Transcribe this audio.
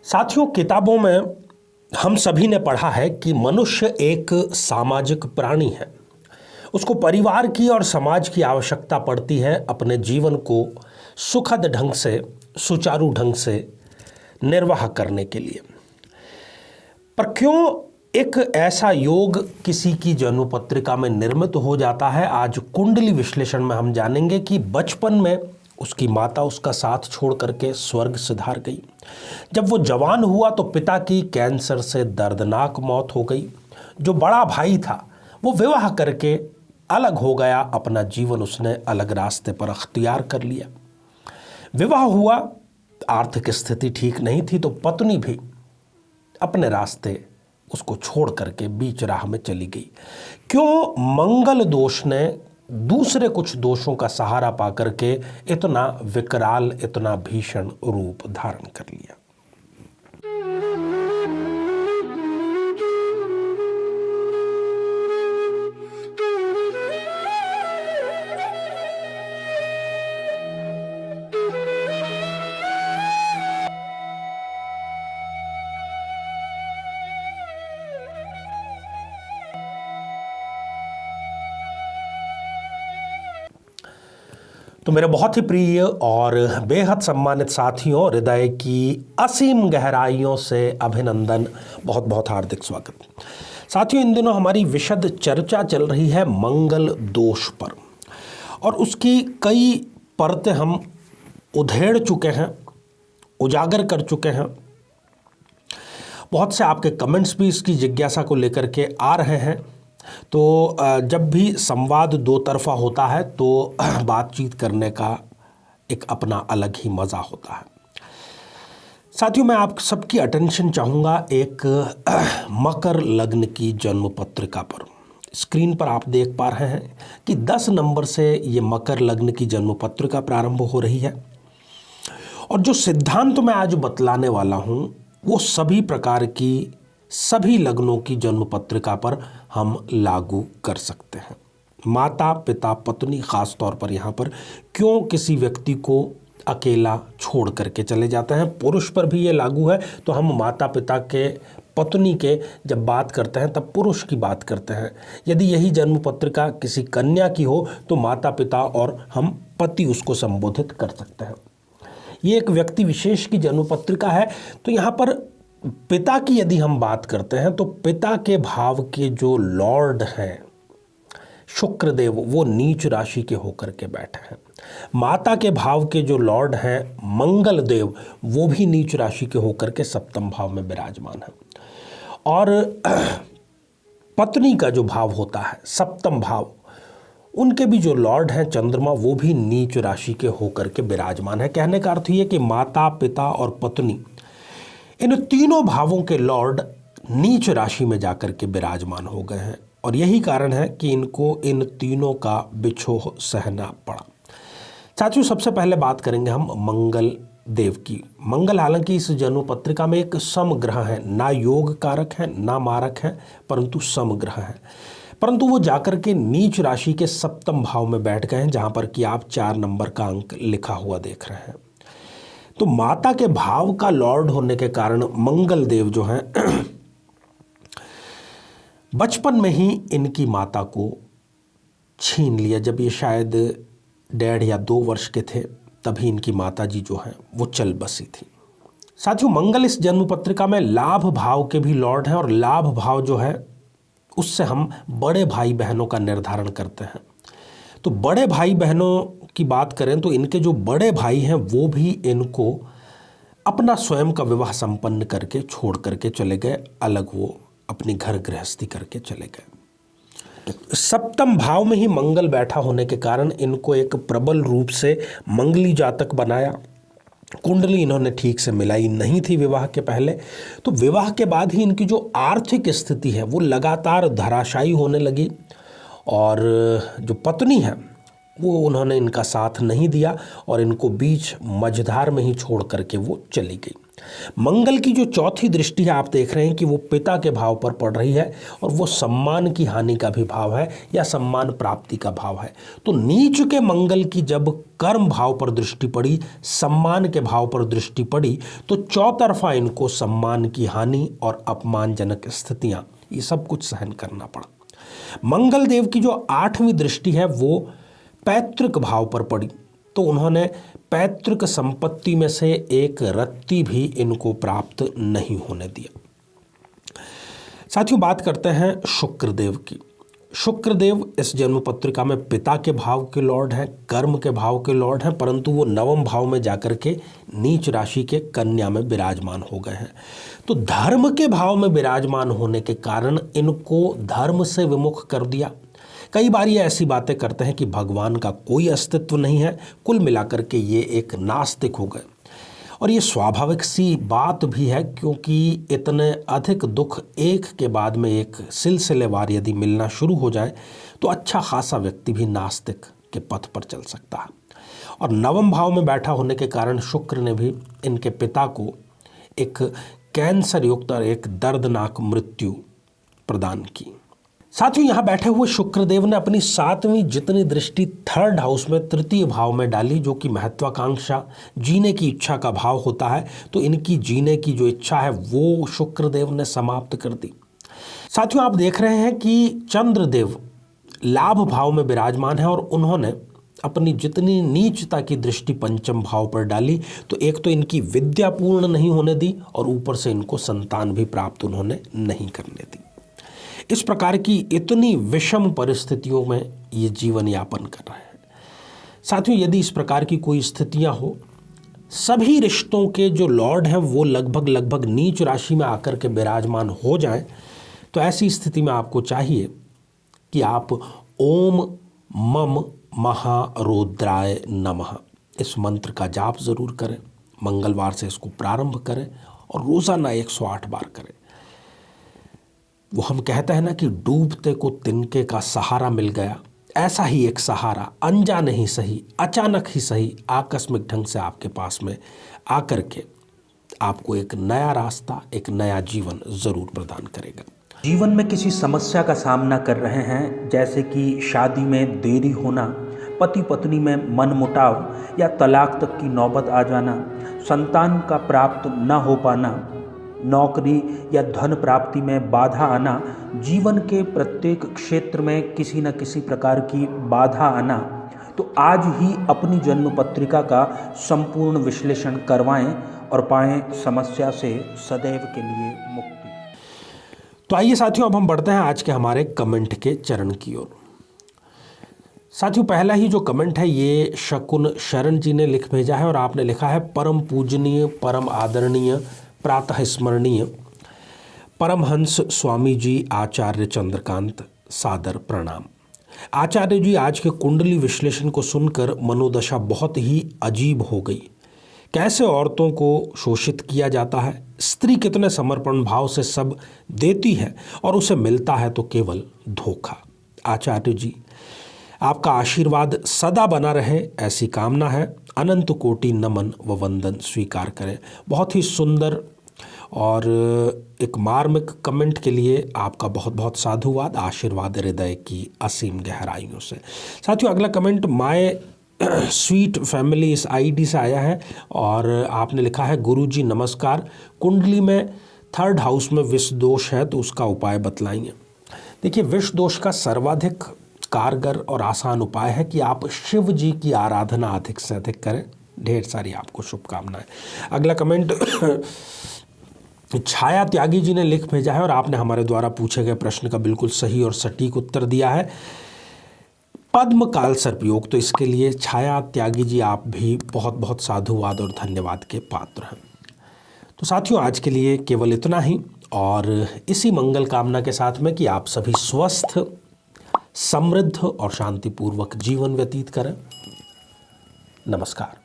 साथियों, किताबों में हम सभी ने पढ़ा है कि मनुष्य एक सामाजिक प्राणी है। उसको परिवार की और समाज की आवश्यकता पड़ती है अपने जीवन को सुखद ढंग से, सुचारू ढंग से निर्वाह करने के लिए। पर क्यों एक ऐसा योग किसी की जन्म पत्रिका में निर्मित हो जाता है? आज कुंडली विश्लेषण में हम जानेंगे कि बचपन में उसकी माता उसका साथ छोड़ करके स्वर्ग सिधार गई। जब वो जवान हुआ तो पिता की कैंसर से दर्दनाक मौत हो गई। जो बड़ा भाई था वो विवाह करके अलग हो गया, अपना जीवन उसने अलग रास्ते पर अख्तियार कर लिया। विवाह हुआ, आर्थिक स्थिति ठीक नहीं थी तो पत्नी भी अपने रास्ते उसको छोड़ करके बीच राह में चली गई। क्यों मंगल दोष ने दूसरे कुछ दोषों का सहारा पाकर के इतना विकराल, इतना भीषण रूप धारण कर लिया? तो मेरे बहुत ही प्रिय और बेहद सम्मानित साथियों, हृदय की असीम गहराइयों से अभिनंदन, बहुत बहुत हार्दिक स्वागत। साथियों, इन दिनों हमारी विशद चर्चा चल रही है मंगल दोष पर और उसकी कई परतें हम उधेड़ चुके हैं, उजागर कर चुके हैं। बहुत से आपके कमेंट्स भी इसकी जिज्ञासा को लेकर के आ रहे हैं। तो जब भी संवाद दो तरफा होता है तो बातचीत करने का एक अपना अलग ही मज़ा होता है। साथियों, मैं आप सबकी अटेंशन चाहूँगा एक मकर लग्न की जन्म पत्रिका पर। स्क्रीन पर आप देख पा रहे हैं कि 10 नंबर से ये मकर लग्न की जन्म पत्रिका प्रारंभ हो रही है और जो सिद्धांत मैं आज बतलाने वाला हूँ वो सभी प्रकार की, सभी लग्नों की जन्म पत्रिका पर हम लागू कर सकते हैं। माता, पिता, पत्नी, खास तौर पर यहाँ पर क्यों किसी व्यक्ति को अकेला छोड़ करके चले जाते हैं, पुरुष पर भी ये लागू है। तो हम माता पिता के, पत्नी के जब बात करते हैं तब पुरुष की बात करते हैं। यदि यही जन्म पत्रिका किसी कन्या की हो तो माता पिता और हम पति उसको संबोधित कर सकते हैं। ये एक व्यक्ति विशेष की जन्म पत्रिका है। तो यहाँ पर पिता की यदि हम बात करते हैं तो पिता के भाव के जो लॉर्ड हैं शुक्रदेव, वो नीच राशि के होकर के बैठे हैं। माता के भाव के जो लॉर्ड हैं मंगल देव, वो भी नीच राशि के होकर के सप्तम भाव में विराजमान है। और पत्नी का जो भाव होता है सप्तम भाव, उनके भी जो लॉर्ड हैं चंद्रमा, वो भी नीच राशि के होकर के विराजमान है। कहने का अर्थ ये कि माता, पिता और पत्नी, इन तीनों भावों के लॉर्ड नीच राशि में जाकर के विराजमान हो गए हैं और यही कारण है कि इनको इन तीनों का बिछोह सहना पड़ा। साथियों, सबसे पहले बात करेंगे हम मंगल देव की। मंगल हालांकि इस जन्म पत्रिका में एक समग्रह है, ना योग कारक है ना मारक है, परंतु समग्रह है। परंतु वो जाकर के नीच राशि के सप्तम भाव में बैठ गए हैं, जहाँ पर कि आप 4 नंबर का अंक लिखा हुआ देख रहे हैं। तो माता के भाव का लॉर्ड होने के कारण मंगल देव जो हैं बचपन में ही इनकी माता को छीन लिया। जब ये शायद 1.5 या 2 वर्ष के थे तभी इनकी माता जी जो हैं वो चल बसी थी। साथियों, मंगल इस जन्म पत्रिका में लाभ भाव के भी लॉर्ड हैं और लाभ भाव जो है उससे हम बड़े भाई बहनों का निर्धारण करते हैं। तो बड़े भाई बहनों की बात करें तो इनके जो बड़े भाई हैं वो भी इनको अपना स्वयं का विवाह संपन्न करके छोड़ करके चले गए, अलग वो अपनी घर गृहस्थी करके चले गए। सप्तम भाव में ही मंगल बैठा होने के कारण इनको एक प्रबल रूप से मंगली जातक बनाया। कुंडली इन्होंने ठीक से मिलाई नहीं थी विवाह के पहले। तो विवाह के बाद ही इनकी जो आर्थिक स्थिति है वो लगातार धराशायी होने लगी और जो पत्नी है वो उन्होंने इनका साथ नहीं दिया और इनको बीच मझधार में ही छोड़ करके वो चली गई। मंगल की जो चौथी दृष्टि है आप देख रहे हैं कि वो पिता के भाव पर पड़ रही है और वो सम्मान की हानि का भी भाव है या सम्मान प्राप्ति का भाव है। तो नीच के मंगल की जब कर्म भाव पर दृष्टि पड़ी, सम्मान के भाव पर दृष्टि पड़ी, तो चौतरफा इनको सम्मान की हानि और अपमानजनक स्थितियां ये सब कुछ सहन करना पड़ा। मंगल देव की जो 8वीं दृष्टि है वो पैतृक भाव पर पड़ी, तो उन्होंने पैतृक संपत्ति में से एक रत्ती भी इनको प्राप्त नहीं होने दिया। साथियों, बात करते हैं शुक्रदेव की। शुक्रदेव इस जन्म पत्रिका में पिता के भाव के लॉर्ड हैं, कर्म के भाव के लॉर्ड हैं, परंतु वो 9वें भाव में जाकर के नीच राशि के कन्या में विराजमान हो गए हैं। तो धर्म के भाव में विराजमान होने के कारण इनको धर्म से विमुख कर दिया। कई बार ये ऐसी बातें करते हैं कि भगवान का कोई अस्तित्व नहीं है। कुल मिलाकर के ये एक नास्तिक हो गए और ये स्वाभाविक सी बात भी है, क्योंकि इतने अधिक दुख एक के बाद में एक सिलसिलेवार यदि मिलना शुरू हो जाए तो अच्छा खासा व्यक्ति भी नास्तिक के पथ पर चल सकता है। और 9वें भाव में बैठा होने के कारण शुक्र ने भी इनके पिता को एक कैंसर युक्त और एक दर्दनाक मृत्यु प्रदान की। साथियों, यहाँ बैठे हुए शुक्रदेव ने अपनी 7वीं जितनी दृष्टि 3rd हाउस में तृतीय भाव में डाली, जो कि महत्वाकांक्षा, जीने की इच्छा का भाव होता है, तो इनकी जीने की जो इच्छा है वो शुक्रदेव ने समाप्त कर दी। साथियों, आप देख रहे हैं कि चंद्रदेव लाभ भाव में विराजमान है और उन्होंने अपनी जितनी नीचता की दृष्टि 5म भाव पर डाली, तो एक तो इनकी विद्या पूर्ण नहीं होने दी और ऊपर से इनको संतान भी प्राप्त उन्होंने नहीं करने दी। इस प्रकार की इतनी विषम परिस्थितियों में ये जीवन यापन कर रहे हैं। साथियों, यदि इस प्रकार की कोई स्थितियां हो, सभी रिश्तों के जो लॉर्ड हैं वो लगभग नीच राशि में आकर के विराजमान हो जाएं, तो ऐसी स्थिति में आपको चाहिए कि आप ओम मम महारुद्राय नमः इस मंत्र का जाप जरूर करें। मंगलवार से इसको प्रारंभ करें और रोजाना 108 बार करें। वो हम कहते हैं ना कि डूबते को तिनके का सहारा मिल गया, ऐसा ही एक सहारा अनजाने ही सही, अचानक ही सही, आकस्मिक ढंग से आपके पास में आकर के आपको एक नया रास्ता, एक नया जीवन जरूर प्रदान करेगा। जीवन में किसी समस्या का सामना कर रहे हैं, जैसे कि शादी में देरी होना, पति पत्नी में मनमुटाव या तलाक तक की नौबत आ जाना, संतान का प्राप्त न हो पाना, नौकरी या धन प्राप्ति में बाधा आना, जीवन के प्रत्येक क्षेत्र में किसी न किसी प्रकार की बाधा आना, तो आज ही अपनी जन्म पत्रिका का संपूर्ण विश्लेषण करवाएं और पाएं समस्या से सदैव के लिए मुक्ति। तो आइए साथियों, अब हम बढ़ते हैं आज के हमारे कमेंट के चरण की ओर। साथियों, पहला ही जो कमेंट है ये शकुन शरण जी ने लिख भेजा है और आपने लिखा है, परम पूजनीय, परम आदरणीय, प्रातः स्मरणीय परमहंस स्वामी जी आचार्य चंद्रकांत, सादर प्रणाम। आचार्य जी, आज के कुंडली विश्लेषण को सुनकर मनोदशा बहुत ही अजीब हो गई। कैसे औरतों को शोषित किया जाता है, स्त्री कितने समर्पण भाव से सब देती है और उसे मिलता है तो केवल धोखा। आचार्य जी, आपका आशीर्वाद सदा बना रहे ऐसी कामना है। अनंत कोटि नमन व वंदन स्वीकार करें। बहुत ही सुंदर और एक मार्मिक कमेंट के लिए आपका बहुत बहुत साधुवाद। आशीर्वाद हृदय की असीम गहराइयों से। साथियों, अगला कमेंट माय स्वीट फैमिली इस आईडी से आया है और आपने लिखा है, गुरुजी नमस्कार, कुंडली में 3rd हाउस में विष दोष है तो उसका उपाय बतलाइए। देखिए, विष दोष का सर्वाधिक कारगर और आसान उपाय है कि आप शिव जी की आराधना अधिक से अधिक करें। ढेर सारी आपको शुभकामनाएं। अगला कमेंट छाया त्यागी जी ने लिख भेजा है और आपने हमारे द्वारा पूछे गए प्रश्न का बिल्कुल सही और सटीक उत्तर दिया है, पद्म काल सर्पयोग। तो इसके लिए छाया त्यागी जी आप भी बहुत बहुत साधुवाद और धन्यवाद के पात्र हैं। तो साथियों, आज के लिए केवल इतना ही और इसी मंगल कामना के साथ में कि आप सभी स्वस्थ, समृद्ध और शांतिपूर्वक जीवन व्यतीत करें। नमस्कार।